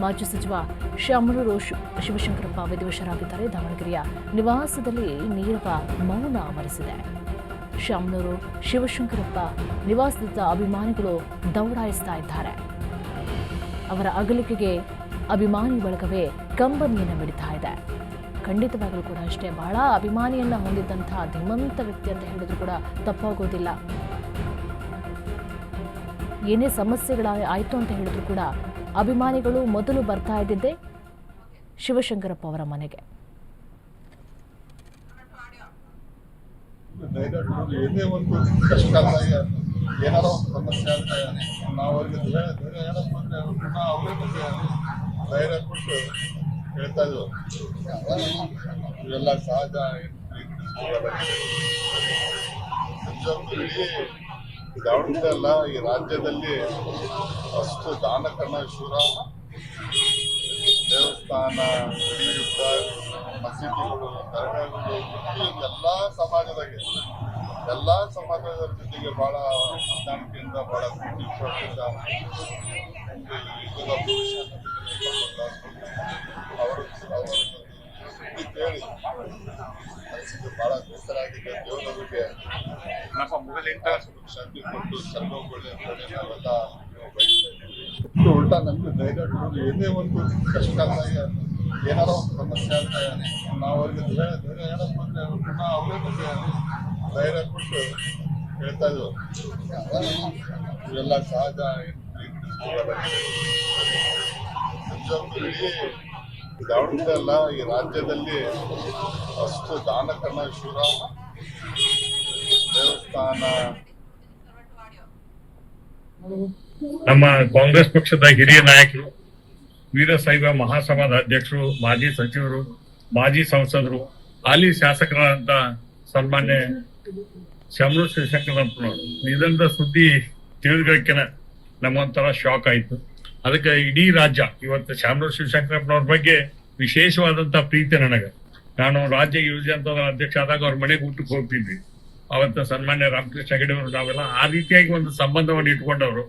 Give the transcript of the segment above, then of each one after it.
ಮಾಜಿ ಸಚಿವ ಶಾಮನೂರು ಶಿವಶಂಕರಪ್ಪ ವಿಧಿವಶರಾಗಿದ್ದಾರೆ. ದಾವಣಗೆರೆಯ ನಿವಾಸದಲ್ಲಿ ನೀರವ ಮೌನ ಆವರಿಸಿದೆ. ಶಾಮನೂರು ಶಿವಶಂಕರಪ್ಪ ನಿವಾಸದ ಅಭಿಮಾನಿಗಳು ದೌಡಾಯಿಸ್ತಾ ಇದ್ದಾರೆ. ಅವರ ಅಗಲಿಕೆಗೆ ಅಭಿಮಾನಿ ಬಳಗವೇ ಕಂಬನಿಯನ್ನು ಮಿಡಿತಾ ಇದೆ. ಖಂಡಿತವಾಗಲೂ ಕೂಡ ಅಷ್ಟೇ, ಬಹಳ ಅಭಿಮಾನಿಯನ್ನ ಹೊಂದಿದ್ದಂತಹ ಧೀಮಂತ ವ್ಯಕ್ತಿ ಅಂತ ಹೇಳಿದ್ರು ಕೂಡ ತಪ್ಪಾಗೋದಿಲ್ಲ. ಏನೇ ಸಮಸ್ಯೆಗಳಾಯಿತು ಅಂತ ಹೇಳಿದ್ರು ಕೂಡ ಅಭಿಮಾನಿಗಳು ಮೊದಲು ಬರ್ತಾ ಇದ್ದಿದ್ದೇ ಶಿವಶಂಕರಪ್ಪ ಅವರ ಮನೆಗೆ. ಏನೇ ಒಂದು ಕಷ್ಟ ಏನಾರ ಒಂದು ಸಮಸ್ಯೆ ಆದರೆ ನಾವು ಅವ್ರಿಗೆ ಪುನಃ ಅವರೇ ಧೈರ್ಯ ಕೊಟ್ಟು ಹೇಳ್ತಾ ಇದ್ವು. ಇವೆಲ್ಲ ಸಹಜ. ದಾವಣಗೆರೆ ಅಲ್ಲ, ಈ ರಾಜ್ಯದಲ್ಲಿ ಅಷ್ಟು ದಾನ ಕರ್ಣೇಶ್ವರ ದೇವಸ್ಥಾನ, ಮಸೀದಿಗಳು, ದರ್ಗಾಗಳು ಎಲ್ಲ ಸಮಾಜದ ಜೊತೆಗೆ ಬಹಳ ಹೊಂದಾಣಿಕೆಯಿಂದ, ಬಹಳ ವಿಶ್ವಾಸದಿಂದ ಅವರು ಸುದ್ದಿ ಕೇಳಿ ಮನಸ್ಸಿಗೆ ಬಹಳ ಬೇಸರಾಗಿದೆ. ದೇವರಿಗೆ ಶಾಂತಿ ಕೊಟ್ಟು ಸರ್ವಗೊಳ್ಳೆ ನಾವೆಲ್ಲ ಉಲ್ಟಾ ನಮ್ಗೆ ಧೈರ್ಯ ಕೊಡೋದು. ಏನೇ ಒಂದು ಕಷ್ಟ ಏನಾರ ಒಂದು ಸಮಸ್ಯೆ ಆದರೆ ನಾವು ಅವ್ರಿಗೆ ಪುನಃ ಅವರೇ ಧೈರ್ಯ ಕೊಟ್ಟು ಹೇಳ್ತಾ ಇದ್ವು. ಇವೆಲ್ಲ ಸಹಜ. ದಾವಣಗೆರೆ ಅಲ್ಲ, ಈ ರಾಜ್ಯದಲ್ಲಿ ಅಷ್ಟು ದಾನ ಕರ್ಣೇಶ್ವರ ದೇವಸ್ಥಾನ. ನಮ್ಮ ಕಾಂಗ್ರೆಸ್ ಪಕ್ಷದ ಹಿರಿಯ ನಾಯಕರು, ವೀರಶೈವ ಮಹಾಸಭಾದ ಅಧ್ಯಕ್ಷರು, ಮಾಜಿ ಸಚಿವರು, ಮಾಜಿ ಸಂಸದರು, ಹಾಲಿ ಶಾಸಕರಾದಂತ ಸನ್ಮಾನ್ಯ ಶಾಮನೂರು ಶಿವಶಂಕರಪ್ಪನವರು ನಿಧನದ ಸುದ್ದಿ ತಿಳಿದಕ್ಕೆನ ನಮ್ಮೊಂಥರ ಶಾಕ್ ಆಯ್ತು. ಅದಕ್ಕೆ ಇಡೀ ರಾಜ್ಯ ಇವತ್ತು ಶಾಮನೂರು ಶಿವಶಂಕರಪ್ಪನವ್ರ ಬಗ್ಗೆ ವಿಶೇಷವಾದಂತ ಪ್ರೀತಿ ನನಗೆ. ನಾನು ರಾಜ್ಯ ಯುವಜನತಾದ ಅಧ್ಯಕ್ಷ ಆದಾಗ ಅವ್ರ ಮನೆಗೆ ಊಟಕ್ಕೆ ಹೋಗ್ತಿದ್ವಿ. ಅವತ್ತ ಸನ್ಮಾನ್ಯ ರಾಮಕೃಷ್ಣ ಹೆಗಡೆ ಅವರು ನಾವೆಲ್ಲ ಆ ರೀತಿಯಾಗಿ ಒಂದು ಸಂಬಂಧವನ್ನು ಇಟ್ಕೊಂಡವರು.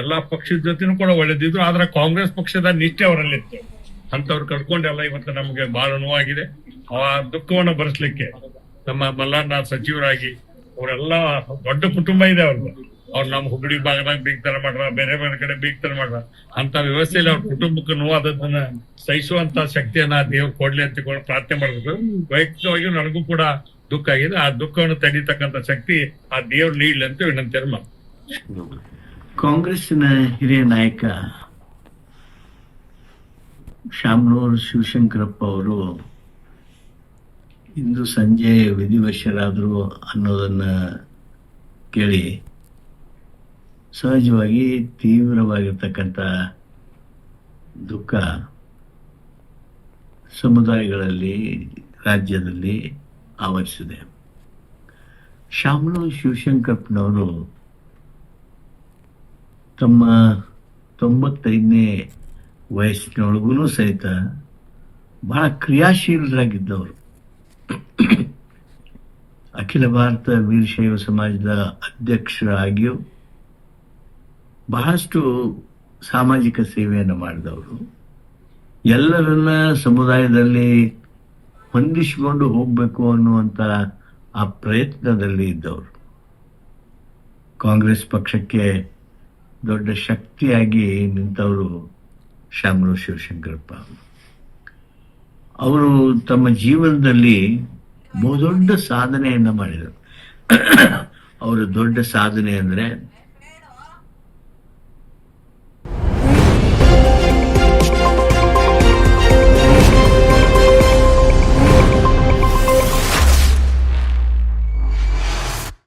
ಎಲ್ಲಾ ಪಕ್ಷದ ಜೊತೆನೂ ಕೂಡ ಒಳ್ಳೆದಿದ್ರು, ಆದ್ರೆ ಕಾಂಗ್ರೆಸ್ ಪಕ್ಷದ ನಿಷ್ಠೆ ಅವರಲ್ಲಿತ್ತು. ಅಂತವ್ರು ಕಳ್ಕೊಂಡೆಲ್ಲ ಇವತ್ತು ನಮ್ಗೆ ಬಹಳ ನೋವಾಗಿದೆ. ಆ ದುಃಖವನ್ನು ಭರಿಸ್ಲಿಕ್ಕೆ ನಮ್ಮ ಮಲ್ಲಾರ್ನಾಥ್ ಸಚಿವರಾಗಿ ಅವರೆಲ್ಲ ದೊಡ್ಡ ಕುಟುಂಬ ಇದೆ ಅವ್ರದ್ದು. ಅವ್ರು ನಮ್ಮ ಹುಬ್ಬಳ್ಳಿ ಭಾಗದಾಗ ಬೀಗ್ತಾರ ಮಾಡ್ರ, ಬೇರೆ ಬೇರೆ ಕಡೆ ಬೀಗ್ತಾರ ಮಾಡ್ರ. ಅಂತ ವ್ಯವಸ್ಥೆಯಲ್ಲಿ ಅವ್ರ ಕುಟುಂಬಕ್ಕೆ ನೋವಾದದನ್ನ ಸಹಿಸುವಂತ ಶಕ್ತಿಯನ್ನ ದೇವ್ರು ಕೊಡ್ಲಿ ಅಂತ ಪ್ರಾರ್ಥನೆ ಮಾಡ್ಬೇಕು. ವೈಯಕ್ತಿಕವಾಗಿ ನನಗೂ ಕೂಡ ದುಃಖ ಆಗಿದೆ. ಆ ದುಃಖವನ್ನು ತಡೀತಕ್ಕಂಥ ಶಕ್ತಿ ಆ ದೇವ್ರು ನೀಡ್ಲಿ ಅಂತ ವಿನಂತಿ ಮಾಡಿ. ಕಾಂಗ್ರೆಸ್ಸಿನ ಹಿರಿಯ ನಾಯಕ ಶಾಮನೂರು ಶಿವಶಂಕರಪ್ಪ ಅವರು ಇಂದು ಸಂಜೆ ವಿಧಿವಶರಾದರು ಅನ್ನೋದನ್ನ ಕೇಳಿ ಸಹಜವಾಗಿ ತೀವ್ರವಾಗಿರ್ತಕ್ಕಂಥ ದುಃಖ ಸಮುದಾಯಗಳಲ್ಲಿ, ರಾಜ್ಯದಲ್ಲಿ ಆವರಿಸಿದೆ. ಶಾಮನೂರು ಶಿವಶಂಕರಪ್ಪನವರು ತಮ್ಮ 95ನೇ ವಯಸ್ಸಿನೊಳಗೂ ಸಹಿತ ಬಹಳ ಕ್ರಿಯಾಶೀಲರಾಗಿದ್ದವರು. ಅಖಿಲ ಭಾರತ ವೀರಶೈವ ಸಮಾಜದ ಅಧ್ಯಕ್ಷರಾಗಿಯೂ ಬಹಳಷ್ಟು ಸಾಮಾಜಿಕ ಸೇವೆಯನ್ನು ಮಾಡಿದವರು. ಎಲ್ಲರನ್ನ ಸಮುದಾಯದಲ್ಲಿ ಹೊಂದಿಸಿಕೊಂಡು ಹೋಗಬೇಕು ಅನ್ನುವಂಥ ಆ ಪ್ರಯತ್ನದಲ್ಲಿ ಇದ್ದವರು. ಕಾಂಗ್ರೆಸ್ ಪಕ್ಷಕ್ಕೆ ದೊಡ್ಡ ಶಕ್ತಿಯಾಗಿ ನಿಂತವರು ಶಾಮನೂರು ಶಿವಶಂಕರಪ್ಪ. ಅವರು ತಮ್ಮ ಜೀವನದಲ್ಲಿ ಬಹುದೊಡ್ಡ ಸಾಧನೆಯನ್ನು ಮಾಡಿದರು. ಅವರ ದೊಡ್ಡ ಸಾಧನೆ ಅಂದರೆ